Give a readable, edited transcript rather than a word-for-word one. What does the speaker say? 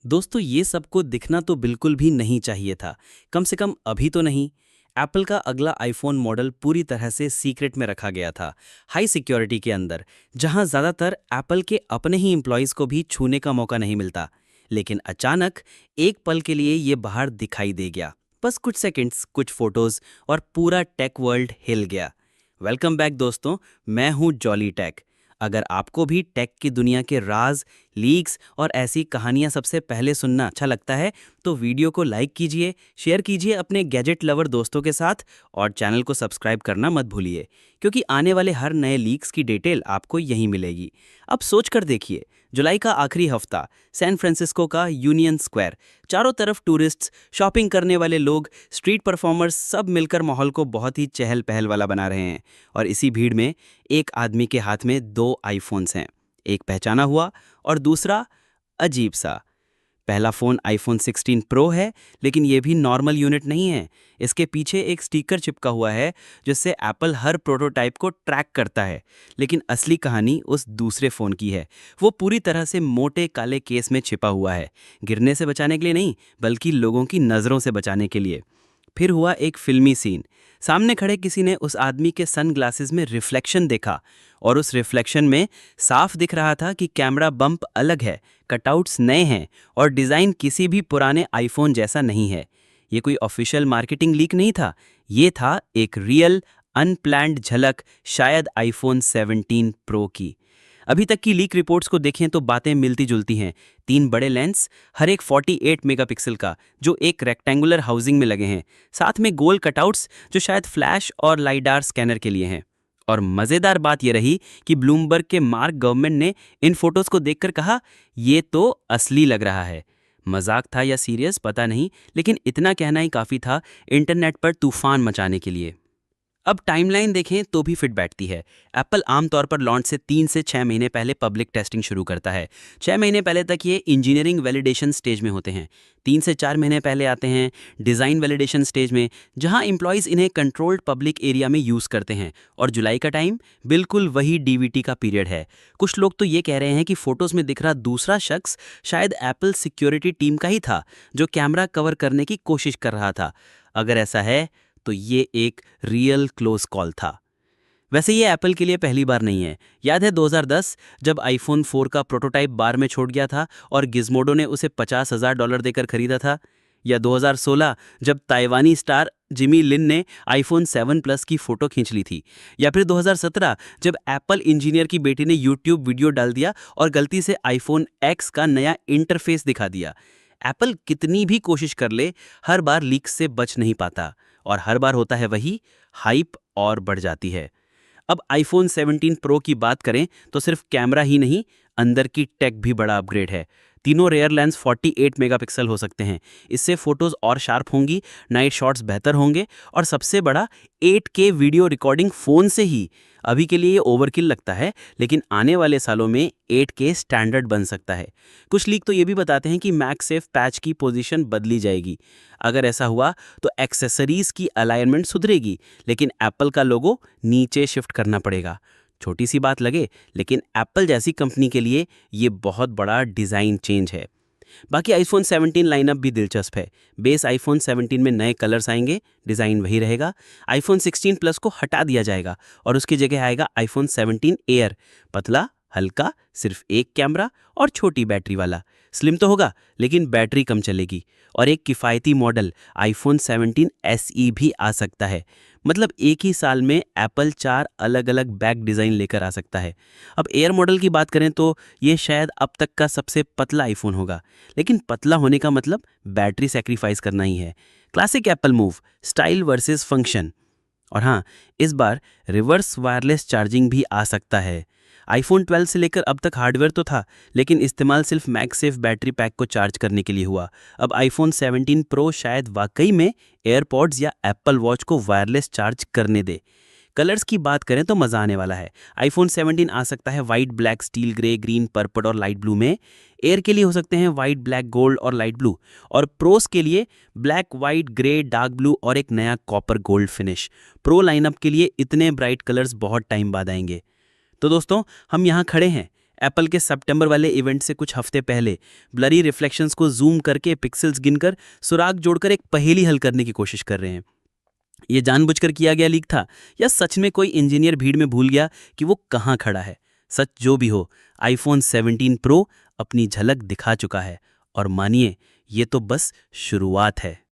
दोस्तों ये सबको दिखना तो बिल्कुल भी नहीं चाहिए था। कम से कम अभी तो नहीं। एप्पल का अगला आईफोन मॉडल पूरी तरह से सीक्रेट में रखा गया था, हाई सिक्योरिटी के अंदर, जहां ज़्यादातर एप्पल के अपने ही एम्प्लॉयज़ को भी छूने का मौका नहीं मिलता। लेकिन अचानक एक पल के लिए ये बाहर दिखाई दे गया। बस कुछ सेकंड्स, कुछ फोटोज़ और पूरा टेक वर्ल्ड हिल गया। वेलकम बैक दोस्तों, मैं हूँ जॉली टेक। अगर आपको भी टेक की दुनिया के राज, लीक्स और ऐसी कहानियां सबसे पहले सुनना अच्छा लगता है तो वीडियो को लाइक कीजिए, शेयर कीजिए अपने गैजेट लवर दोस्तों के साथ और चैनल को सब्सक्राइब करना मत भूलिए, क्योंकि आने वाले हर नए लीक्स की डिटेल आपको यहीं मिलेगी। अब सोच कर देखिए, जुलाई का आखिरी हफ्ता, सैन फ्रांसिस्को का यूनियन स्क्वायर, चारों तरफ टूरिस्ट्स, शॉपिंग करने वाले लोग, स्ट्रीट परफॉर्मर्स, सब मिलकर माहौल को बहुत ही चहल पहल वाला बना रहे हैं। और इसी भीड़ में एक आदमी के हाथ में दो आईफोन्स हैं, एक पहचाना हुआ और दूसरा अजीब सा। पहला फ़ोन आईफोन 16 प्रो है, लेकिन ये भी नॉर्मल यूनिट नहीं है। इसके पीछे एक स्टिकर चिपका हुआ है जिससे एप्पल हर प्रोटोटाइप को ट्रैक करता है। लेकिन असली कहानी उस दूसरे फ़ोन की है। वो पूरी तरह से मोटे काले केस में छिपा हुआ है, गिरने से बचाने के लिए नहीं, बल्कि लोगों की नज़रों से बचाने के लिए। फिर हुआ एक फिल्मी सीन। सामने खड़े किसी ने उस आदमी के सन ग्लासेस में रिफ्लेक्शन देखा और उस रिफ्लेक्शन में साफ दिख रहा था कि कैमरा बम्प अलग है, कटआउट्स नए हैं और डिज़ाइन किसी भी पुराने आईफोन जैसा नहीं है। ये कोई ऑफिशियल मार्केटिंग लीक नहीं था, ये था एक रियल अनप्लैन्ड झलक, शायद आईफोन 17 प्रो की। अभी तक की लीक रिपोर्ट्स को देखें तो बातें मिलती जुलती हैं। 3 बड़े लेंस, हर एक 48 मेगापिक्सल का, जो एक रेक्टेंगुलर हाउसिंग में लगे हैं, साथ में गोल कटआउट्स जो शायद फ्लैश और लाइडार स्कैनर के लिए हैं। और मज़ेदार बात यह रही कि ब्लूमबर्ग के मार्क गवर्नमेंट ने इन फोटोज़ को देखकर कहा, ये तो असली लग रहा है। मजाक था या सीरियस पता नहीं, लेकिन इतना कहना ही काफ़ी था इंटरनेट पर तूफान मचाने के लिए। अब टाइमलाइन देखें तो भी फिट बैठती है। एप्पल आमतौर पर लॉन्च से 3 से 6 महीने पहले पब्लिक टेस्टिंग शुरू करता है। 6 महीने पहले तक ये इंजीनियरिंग वैलिडेशन स्टेज में होते हैं। 3 से 4 महीने पहले आते हैं डिज़ाइन वैलिडेशन स्टेज में, जहां एम्प्लॉयज़ इन्हें कंट्रोल्ड पब्लिक एरिया में यूज़ करते हैं। और जुलाई का टाइम बिल्कुल वही डीवीटी का पीरियड है। कुछ लोग तो ये कह रहे हैं कि फ़ोटोज़ में दिख रहा दूसरा शख्स शायद एप्पल सिक्योरिटी टीम का ही था, जो कैमरा कवर करने की कोशिश कर रहा था। अगर ऐसा है तो ये एक रियल क्लोज कॉल था। वैसे ये एप्पल के लिए पहली बार नहीं है। याद है 2010 जब आईफोन 4 का प्रोटोटाइप बार में छोड़ गया था और गिज़मोडो ने उसे $50,000 देकर खरीदा था? या 2016 जब ताइवानी स्टार जिमी लिन ने आईफोन 7 प्लस की फ़ोटो खींच ली थी? या फिर 2017 जब एप्पल इंजीनियर की बेटी ने यूट्यूब वीडियो डाल दिया और गलती से आईफोन एक्स का नया इंटरफेस दिखा दिया? एप्पल कितनी भी कोशिश कर ले, हर बार लीक्स से बच नहीं पाता और हर बार होता है वही, हाइप और बढ़ जाती है। अब आईफोन 17 प्रो की बात करें तो सिर्फ कैमरा ही नहीं, अंदर की टेक भी बड़ा अपग्रेड है। तीनों रेयर लेंस 48 मेगापिक्सल हो सकते हैं। इससे फोटोज और शार्प होंगी, नाइट शॉट्स बेहतर होंगे और सबसे बड़ा 8K वीडियो रिकॉर्डिंग फ़ोन से ही। अभी के लिए ये ओवरकिल लगता है, लेकिन आने वाले सालों में 8K स्टैंडर्ड बन सकता है। कुछ लीक तो ये भी बताते हैं कि मैगसेफ पैच की पोजीशन बदली जाएगी। अगर ऐसा हुआ तो एक्सेसरीज की अलाइनमेंट सुधरेगी, लेकिन एप्पल का लोगो नीचे शिफ्ट करना पड़ेगा। छोटी सी बात लगे, लेकिन एप्पल जैसी कंपनी के लिए ये बहुत बड़ा डिज़ाइन चेंज है। बाकी आईफोन 17 लाइनअप भी दिलचस्प है। बेस आईफोन 17 में नए कलर्स आएंगे, डिज़ाइन वही रहेगा। आईफोन 16 प्लस को हटा दिया जाएगा और उसकी जगह आएगा आईफोन 17 एयर, पतला, हल्का, सिर्फ एक कैमरा और छोटी बैटरी वाला। स्लिम तो होगा, लेकिन बैटरी कम चलेगी। और एक किफ़ायती मॉडल आईफोन 17 SE भी आ सकता है। मतलब एक ही साल में एप्पल 4 अलग अलग बैक डिज़ाइन लेकर आ सकता है। अब एयर मॉडल की बात करें तो ये शायद अब तक का सबसे पतला आईफोन होगा, लेकिन पतला होने का मतलब बैटरी सेक्रीफाइस करना ही है। Classic Apple move, style versus function. और हाँ, इस बार रिवर्स वायरलेस चार्जिंग भी आ सकता है। आईफोन 12 से लेकर अब तक हार्डवेयर तो था, लेकिन इस्तेमाल सिर्फ मैगसेफ बैटरी पैक को चार्ज करने के लिए हुआ। अब आईफोन 17 प्रो शायद वाकई में एयरपॉड्स या एप्पल वॉच को वायरलेस चार्ज करने दे। कलर्स की बात करें तो मज़ा आने वाला है। आईफोन 17 आ सकता है white, black, steel grey, green, purple और लाइट ब्लू में। एयर के लिए हो सकते हैं वाइट, ब्लैक, गोल्ड और लाइट ब्लू। और प्रोस के लिए black, white, grey, dark blue और एक नया copper gold finish. Pro lineup के लिए इतने ब्राइट कलर्स बहुत टाइम बाद आएंगे। तो दोस्तों, हम यहाँ खड़े हैं, एप्पल के सितंबर वाले इवेंट से कुछ हफ्ते पहले ब्लरी रिफ्लेक्शंस को जूम करके पिक्सेल्स गिनकर सुराग जोड़कर एक पहेली हल करने की कोशिश कर रहे हैं। ये जानबूझकर किया गया लीक था या सच में कोई इंजीनियर भीड़ में भूल गया कि वो कहाँ खड़ा है? सच जो भी हो, आईफोन 17 प्रो अपनी झलक दिखा चुका है और मानिए ये तो बस शुरुआत है।